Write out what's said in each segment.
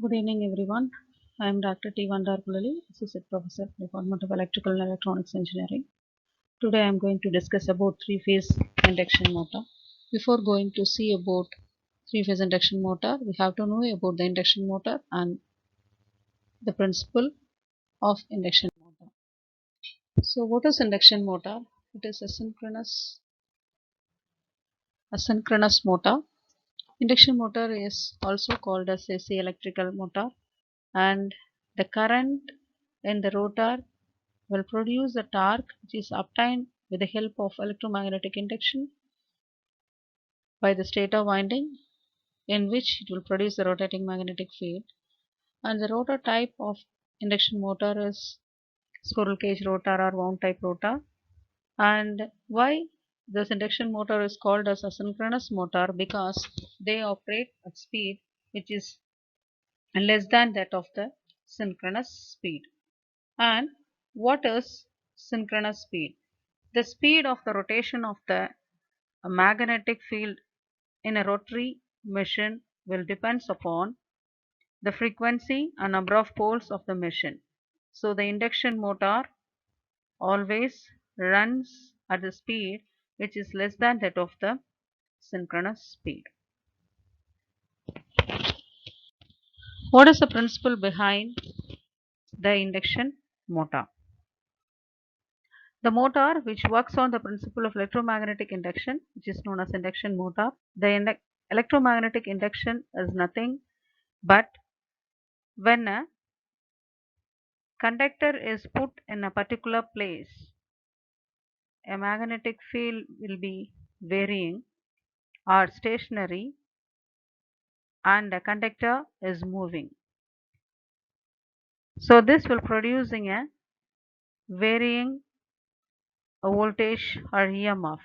Good evening, everyone. I am Dr. T. Vandarkulali, Associate Professor, Department of Electrical and Electronics Engineering. Today I am going to discuss about three-phase induction motor. Before going to see about three-phase induction motor, we have to know about the induction motor and the principle of induction motor. So, what is induction motor? It is a synchronous motor. Induction motor is also called as AC electrical motor, and the current in the rotor will produce a torque which is obtained with the help of electromagnetic induction by the stator winding, in which it will produce the rotating magnetic field. And the rotor type of induction motor is squirrel cage rotor or wound type rotor. And why this induction motor is called as a synchronous motor? Because they operate at speed which is less than that of the synchronous speed. And what is synchronous speed? The speed of the rotation of the magnetic field in a rotary machine will depends upon the frequency and number of poles of the machine. So the induction motor always runs at the speed which is less than that of the synchronous speed. What is the principle behind the induction motor? The motor which works on the principle of electromagnetic induction, which is known as induction motor. The electromagnetic induction is nothing but when a conductor is put in a particular place, a magnetic field will be varying or stationary and the conductor is moving. So this will producing a varying voltage or EMF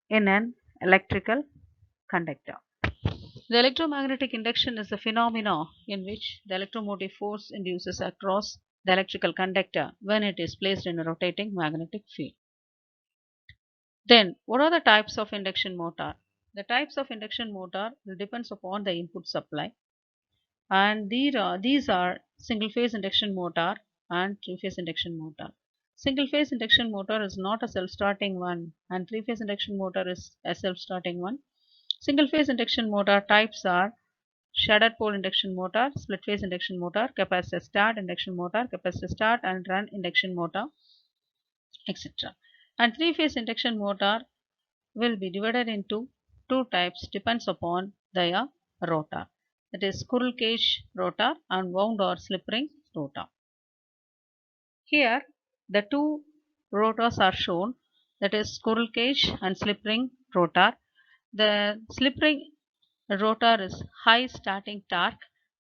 in an electrical conductor. The electromagnetic induction is a phenomenon in which the electromotive force induces across the electrical conductor when it is placed in a rotating magnetic field. Then, what are the types of induction motor? The types of induction motor will depends upon the input supply, and these are single phase induction motor and three phase induction motor. Single phase induction motor is not a self starting one, and three phase induction motor is a self starting one. Single phase induction motor types are shaded pole induction motor, split phase induction motor, capacitor start induction motor, capacitor start and run induction motor, etc. And three phase induction motor will be divided into two types depends upon their rotor, that is squirrel cage rotor and wound or slip ring rotor. Here the two rotors are shown, that is squirrel cage and slip ring rotor. The slip ring rotor is high starting torque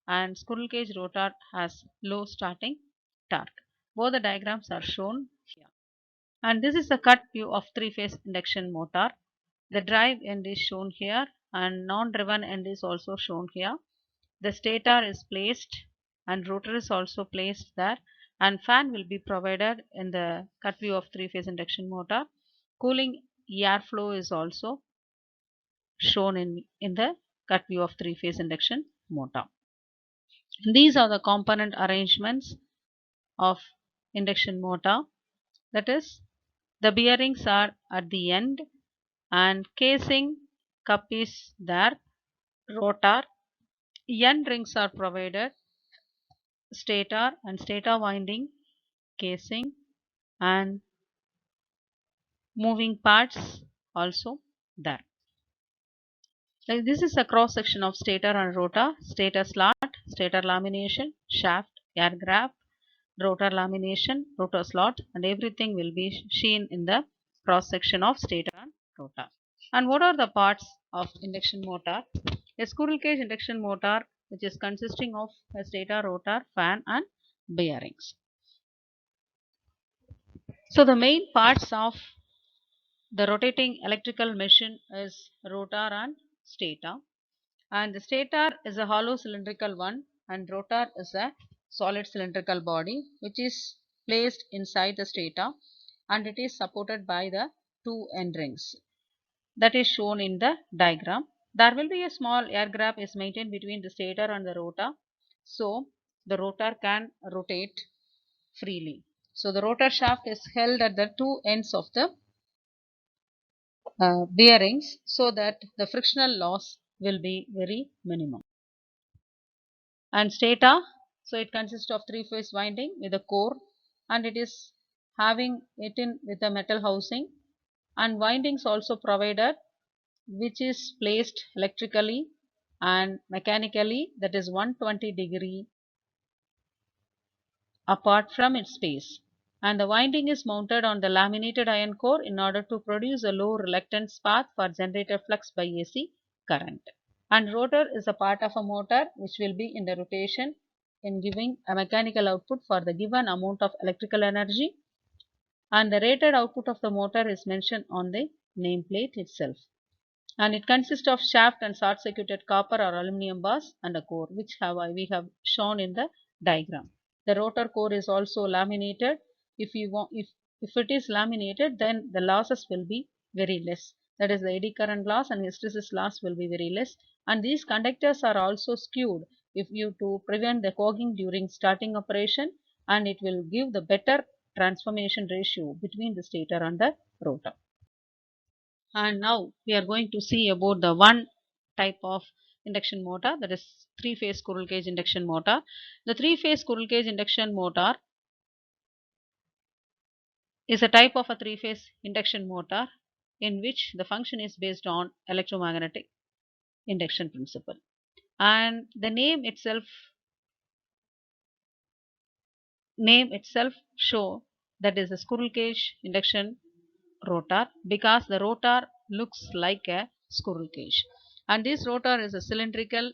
and squirrel cage rotor has low starting torque. Both the diagrams are shown here. And this is a cut view of three-phase induction motor. The drive end is shown here and non-driven end is also shown here. The stator is placed and rotor is also placed there, and fan will be provided in the cut view of three-phase induction motor. Cooling airflow is also shown in the cut view of three-phase induction motor. These are the component arrangements of induction motor, that is the bearings are at the end and casing cup is there, rotor, end rings are provided, stator and stator winding, casing and moving parts also there. Like this is a cross section of stator and rotor, stator slot, stator lamination, shaft, air gap, rotor lamination, rotor slot, and everything will be seen in the cross section of stator and rotor. And what are the parts of induction motor? A squirrel cage induction motor, which is consisting of a stator, rotor, fan, and bearings. So the main parts of the rotating electrical machine is rotor and stator. And the stator is a hollow cylindrical one and rotor is a solid cylindrical body which is placed inside the stator and it is supported by the two end rings that is shown in the diagram There will be a small air gap is maintained between the stator and the rotor, so the rotor can rotate freely. So the rotor shaft is held at the two ends of the bearings so that the frictional loss will be very minimum. And stator, so it consists of three-phase winding with a core, and it is having it in with a metal housing, and windings also provided, which is placed electrically and mechanically, that is 120-degree apart from its space, and the winding is mounted on the laminated iron core in order to produce a low reluctance path for generated flux by AC current. And rotor is a part of a motor which will be in the rotation in giving a mechanical output for the given amount of electrical energy, and the rated output of the motor is mentioned on the nameplate itself. And it consists of shaft and short circuited copper or aluminum bars and a core, which we have shown in the diagram. The rotor core is also laminated. If it is laminated, then the losses will be very less. That is, the eddy current loss and hysteresis loss will be very less. And these conductors are also skewed if you to prevent the clogging during starting operation, and it will give the better transformation ratio between the stator and the rotor. And now we are going to see about the one type of induction motor, that is three-phase squirrel cage induction motor. The three-phase squirrel cage induction motor is a type of a three-phase induction motor in which the function is based on electromagnetic induction principle. And the name itself show that is a squirrel cage induction rotor, because the rotor looks like a squirrel cage, and this rotor is a cylindrical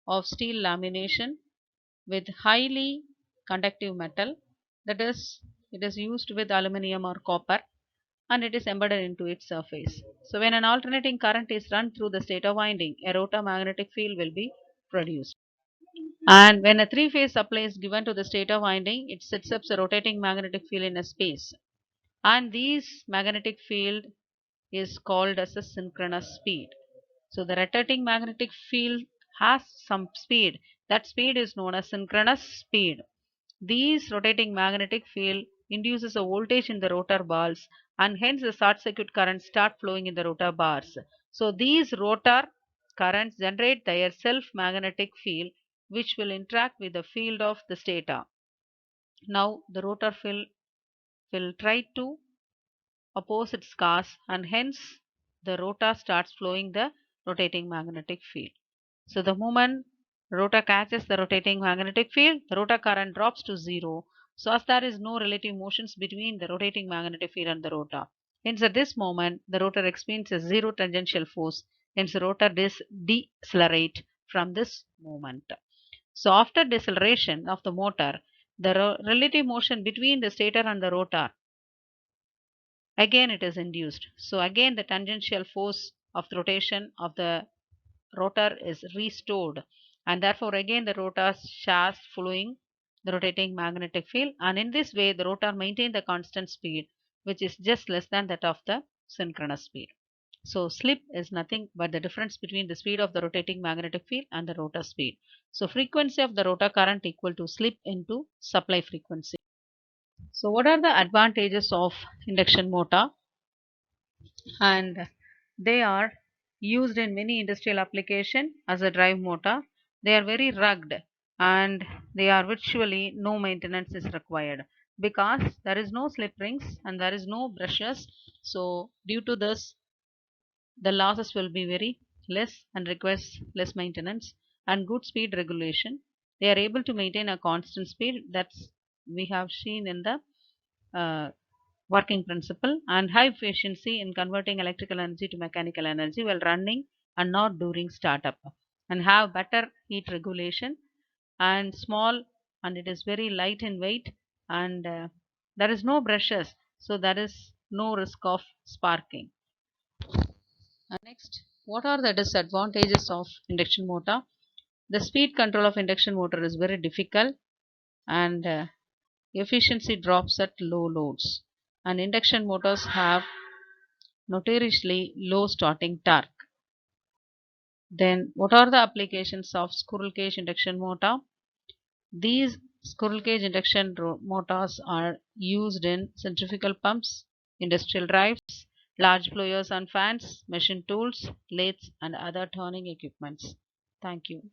of steel lamination with highly conductive metal, that is, it is used with aluminum or copper, and it is embedded into its surface. So when an alternating current is run through the stator winding, a rotor magnetic field will be produced. And when a three-phase supply is given to the stator winding, it sets up a rotating magnetic field in a space, and this magnetic field is called as a synchronous speed. So the rotating magnetic field has some speed. That speed is known as synchronous speed. This rotating magnetic field induces a voltage in the rotor bars, and hence the short circuit currents start flowing in the rotor bars. So these rotor currents generate their self magnetic field, which will interact with the field of the stator. Now the rotor field will try to oppose its course, and hence the rotor starts flowing the rotating magnetic field. So the moment rotor catches the rotating magnetic field, the rotor current drops to zero, so as there is no relative motions between the rotating magnetic field and the rotor. Hence at this moment the rotor experiences zero tangential force, hence the rotor decelerate from this moment. So after deceleration of the motor, the relative motion between the stator and the rotor, again it is induced. So again the tangential force of the rotation of the rotor is restored, and therefore again the rotor shaft following the rotating magnetic field, and in this way the rotor maintains the constant speed, which is just less than that of the synchronous speed. So slip is nothing but the difference between the speed of the rotating magnetic field and the rotor speed. So frequency of the rotor current equal to slip into supply frequency. So what are the advantages of induction motor? And they are used in many industrial application as a drive motor. They are very rugged, and they are virtually no maintenance is required, because there is no slip rings and there is no brushes. So due to this, the losses will be very less and requires less maintenance and good speed regulation. They are able to maintain a constant speed, that's we have seen in the uh, working principle, and high efficiency in converting electrical energy to mechanical energy while running and not during startup, and have better heat regulation, and small, and it is very light in weight, and there is no brushes, so there is no risk of sparking. And next, what are the disadvantages of induction motor? The speed control of induction motor is very difficult, and efficiency drops at low loads, and induction motors have notoriously low starting torque. Then what are the applications of squirrel cage induction motor? These squirrel cage induction motors are used in centrifugal pumps, industrial drives, large blowers and fans, machine tools, lathes and other turning equipments. Thank you.